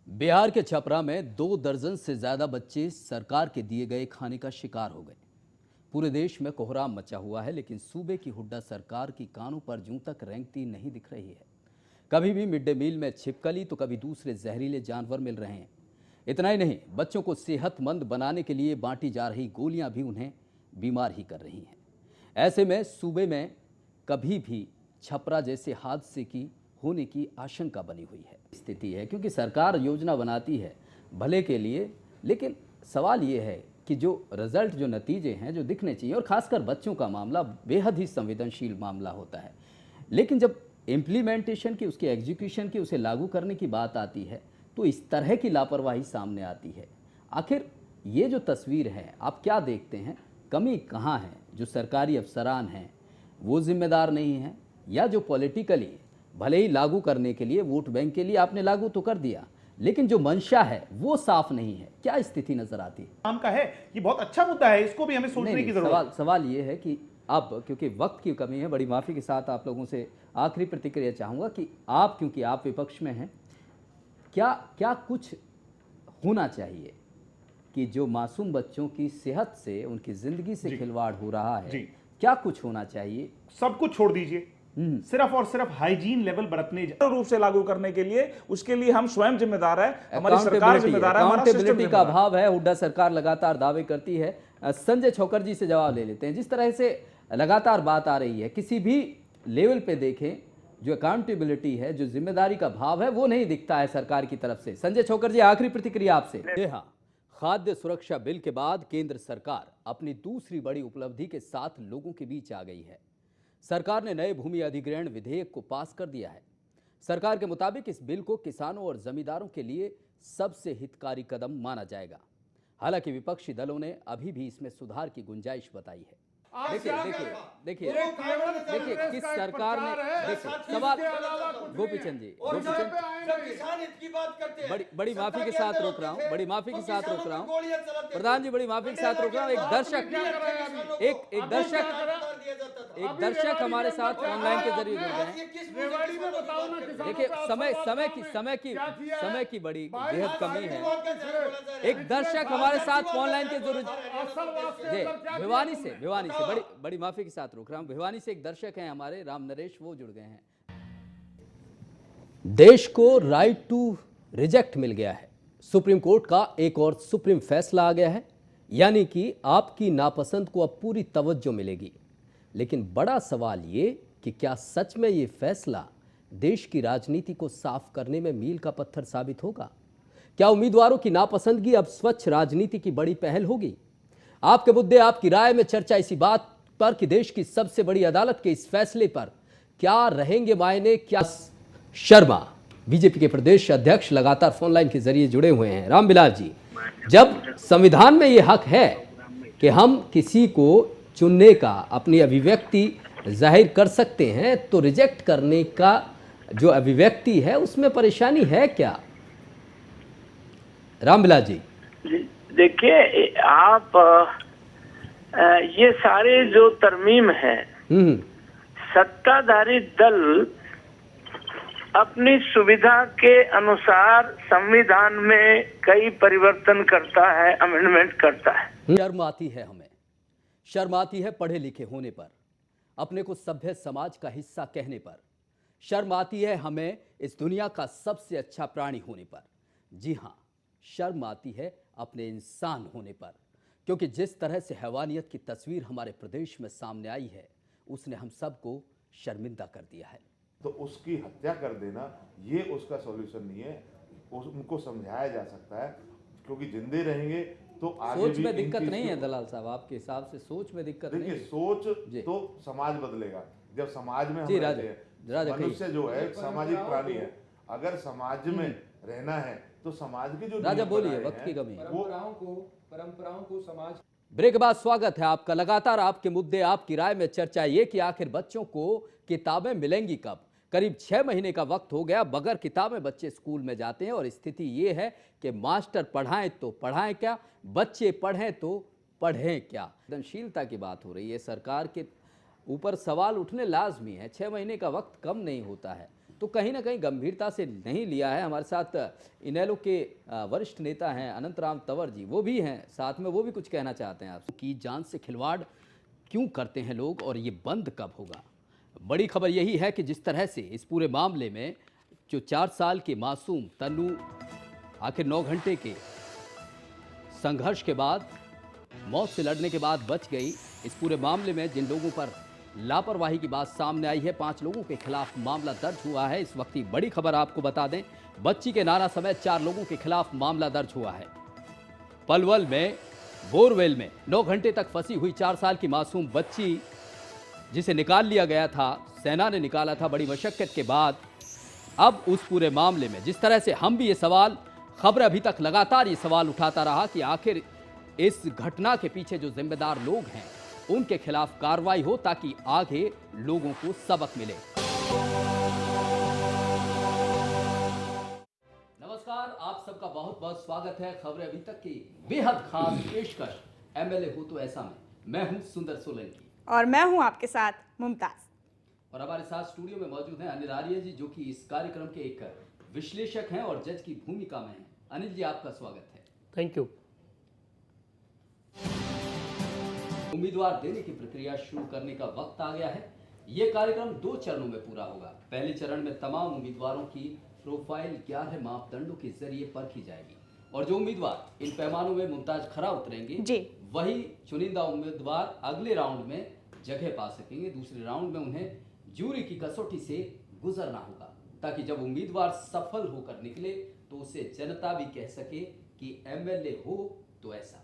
बिहार के छपरा में 2 दर्जन से ज्यादा बच्चे सरकार के दिए गए खाने का शिकार हो गए। पूरे देश में कोहराम मचा हुआ है, लेकिन सूबे की हुड्डा सरकार की कानों पर जूं तक रेंगती नहीं दिख रही है। कभी भी मिड डे मील में छिपकली तो कभी दूसरे जहरीले जानवर मिल रहे हैं। इतना ही नहीं, बच्चों को सेहतमंद बनाने के लिए बांटी जा रही गोलियां भी उन्हें बीमार ही कर रही हैं। ऐसे में सूबे में कभी भी छपरा जैसे हादसे की होने की आशंका बनी हुई है स्थिति है, क्योंकि सरकार योजना बनाती है भले के लिए, लेकिन सवाल ये है कि जो रिजल्ट, जो नतीजे हैं, जो दिखने चाहिए, और खासकर बच्चों का मामला बेहद ही संवेदनशील मामला होता है, लेकिन जब इम्प्लीमेंटेशन की, उसके एग्जीक्यूशन की, उसे लागू करने की बात आती है तो इस तरह की लापरवाही सामने आती है। आखिर ये जो तस्वीर है, आप क्या देखते हैं? कमी कहाँ है? जो सरकारी अफसरान हैं वो जिम्मेदार नहीं हैं, या जो पॉलिटिकली भले ही लागू करने के लिए, वोट बैंक के लिए आपने लागू तो कर दिया, लेकिन जो मंशा है वो साफ नहीं है? क्या स्थिति नजर आती है? काम का है, ये बहुत अच्छा मुद्दा है, इसको भी हमें सोचने की जरूरत है। सवाल ये है कि अब क्योंकि वक्त की कमी है, बड़ी माफी के साथ आप लोगों से आखिरी प्रतिक्रिया चाहूंगा कि आप, क्योंकि आप विपक्ष में हैं, क्या कुछ होना चाहिए कि जो मासूम बच्चों की सेहत से, उनकी जिंदगी से खिलवाड़ हो रहा है, क्या कुछ होना चाहिए? सब कुछ छोड़ दीजिए, सिर्फ और सिर्फ हाइजीन लेवल बरतने रूप से लागू करने के लिए, उसके लिए हम स्वयं जिम्मेदार है, हमारी सरकार जिम्मेदार है, हमारा सिस्टम अकाउंटेबिलिटी का अभाव है। हुड्डा सरकार लगातार दावे करती है। संजय छोकर जी से जवाब ले लेते हैं। जिस तरह से लगातार बात आ रही है, किसी भी लेवल पे देखें, जो अकाउंटेबिलिटी है, जो जिम्मेदारी का भाव है, वो नहीं दिखता है सरकार की तरफ से। संजय छोकर जी, आखिरी प्रतिक्रिया आपसे। हाँ, खाद्य सुरक्षा बिल के बाद केंद्र सरकार अपनी दूसरी बड़ी उपलब्धि के साथ लोगों के बीच आ गई है। सरकार ने नए भूमि अधिग्रहण विधेयक को पास कर दिया है। सरकार के मुताबिक इस बिल को किसानों और जमींदारों के लिए सबसे हितकारी कदम माना जाएगा। हालांकि विपक्षी दलों ने अभी भी इसमें सुधार की गुंजाइश बताई है। देखिए किस सरकार ने, देखिए सवाल, गोपीचंद जी, बड़ी माफी के साथ रोक रहा हूँ, बड़ी माफी के साथ रोक रहा हूँ प्रधान जी, बड़ी माफी के साथ रोक रहा हूँ। एक दर्शक हमारे साथ ऑनलाइन के जरिए जुड़ गए हैं। देखिए समय की बड़ी बेहद कमी है। एक दर्शक हमारे साथ ऑनलाइन के जरिए, भिवानी से बड़ी माफी के साथ रोक रहा हूं, भिवानी से एक दर्शक हैं हमारे, राम नरेश, वो जुड़ गए हैं। देश को राइट टू रिजेक्ट मिल गया है। सुप्रीम कोर्ट का एक और सुप्रीम फैसला आ गया है, यानी कि आपकी नापसंद को अब पूरी तवज्जो मिलेगी। लेकिन बड़ा सवाल ये कि क्या सच में ये फैसला देश की राजनीति को साफ करने में मील का पत्थर साबित होगा? क्या उम्मीदवारों की नापसंदगी अब स्वच्छ राजनीति की बड़ी पहल होगी? आपके मुद्दे, आपकी राय में चर्चा इसी बात पर कि देश की सबसे बड़ी अदालत के इस फैसले पर क्या रहेंगे मायने। क्या शर्मा, बीजेपी के प्रदेश अध्यक्ष, लगातार फोन लाइन के जरिए जुड़े हुए हैं। रामविलास जी, जब संविधान में यह हक है कि हम किसी को चुनने का, अपनी अभिव्यक्ति जाहिर कर सकते हैं, तो रिजेक्ट करने का जो अभिव्यक्ति है उसमें परेशानी है क्या? रामविलास जी, देखिए, आप ये सारे जो तरमीम है, सत्ताधारी दल अपनी सुविधा के अनुसार संविधान में कई परिवर्तन करता है, अमेंडमेंट करता है। शर्म आती है हमें, शर्म आती है पढ़े लिखे होने पर, अपने को सभ्य समाज का हिस्सा कहने पर, शर्म आती है हमें इस दुनिया का सबसे अच्छा प्राणी होने पर। जी हाँ, शर्म आती है अपने इंसान होने पर, क्योंकि जिस तरह से हैवानियत की तस्वीर हमारे प्रदेश में सामने आई है, उसने हम सबको शर्मिंदा कर दिया है। तो उसकी हत्या कर देना ये उसका सॉल्यूशन नहीं है। उनको समझाया जा सकता है, क्योंकि जिंदे रहेंगे तो आगे सोच में दिक्कत नहीं है दलाल साहब, आपके हिसाब से सोच में दिक्कत नहीं है। सोच तो समाज बदलेगा जब समाज में हम रहते हैं। मनुष्य जो है सामाजिक प्राणी है। अगर समाज में रहना है तो समाज की जो राजा बोलिए, वक्त की कमी, परंपराओं को समाज। ब्रेक के बाद स्वागत है आपका। लगातार आपके मुद्दे, आपकी राय में चर्चा ये कि आखिर बच्चों को किताबें मिलेंगी कब? करीब 6 महीने का वक्त हो गया, बगैर किताबें बच्चे स्कूल में जाते हैं, और स्थिति ये है कि मास्टर पढ़ाएं तो पढ़ाएं क्या, बच्चे पढ़ें तो पढ़ें क्या? संवेदनशीलता की बात हो रही है, सरकार के ऊपर सवाल उठने लाजमी है। 6 महीने का वक्त कम नहीं होता है। तो कहीं ना कहीं गंभीरता से नहीं लिया है। हमारे साथ इनेलो के वरिष्ठ नेता हैं अनंतराम तंवर जी, वो भी हैं साथ में, वो भी कुछ कहना चाहते हैं आप कि जान से खिलवाड़ क्यों करते हैं लोग और ये बंद कब होगा। बड़ी खबर यही है कि जिस तरह से इस पूरे मामले में जो 4 साल के मासूम तन्नू आखिर 9 घंटे के संघर्ष के बाद, मौत से लड़ने के बाद बच गई, इस पूरे मामले में जिन लोगों पर लापरवाही की बात सामने आई है, 5 लोगों के खिलाफ मामला दर्ज हुआ है। इस वक्त की बड़ी खबर आपको बता दें, बच्ची के नाना समेत 4 लोगों के खिलाफ मामला दर्ज हुआ है। पलवल में बोरवेल में 9 घंटे तक फंसी हुई 4 साल की मासूम बच्ची, जिसे निकाल लिया गया था, सेना ने निकाला था बड़ी मशक्कत के बाद। अब उस पूरे मामले में जिस तरह से हम भी ये सवाल, खबर अभी तक लगातार ये सवाल उठाता रहा कि आखिर इस घटना के पीछे जो जिम्मेदार लोग हैं उनके खिलाफ कार्रवाई हो ताकि आगे लोगों को सबक मिले। नमस्कार, आप सबका बहुत बहुत स्वागत है खबरें अभी तक की बेहद खास पेशकश एमएलए हो तो ऐसा में। मैं हूं सुंदर सोलंकी और मैं हूं आपके साथ मुमताज। और हमारे साथ स्टूडियो में मौजूद हैं अनिल आर्य जी, जो कि इस कार्यक्रम के एक विश्लेषक हैं और जज की भूमिका में हैं। अनिल जी, आपका स्वागत है। Thank you. उम्मीदवार देने की प्रक्रिया शुरू करने का वक्त आ गया है। ये कार्यक्रम 2 चरणों में पूरा होगा। पहले चरण में तमाम उम्मीदवारों की प्रोफाइल 11 मापदंडों के जरिए परखी जाएगी और जो उम्मीदवार इन पैमानों में मुमताज खरा उतरेंगे जी, वही चुनिंदा उम्मीदवार अगले राउंड में जगह पा सकेंगे। दूसरे राउंड में उन्हें जूरी की कसौटी से गुजरना होगा ताकि जब उम्मीदवार सफल होकर निकले तो उसे जनता भी कह सके कि एमएलए हो तो ऐसा।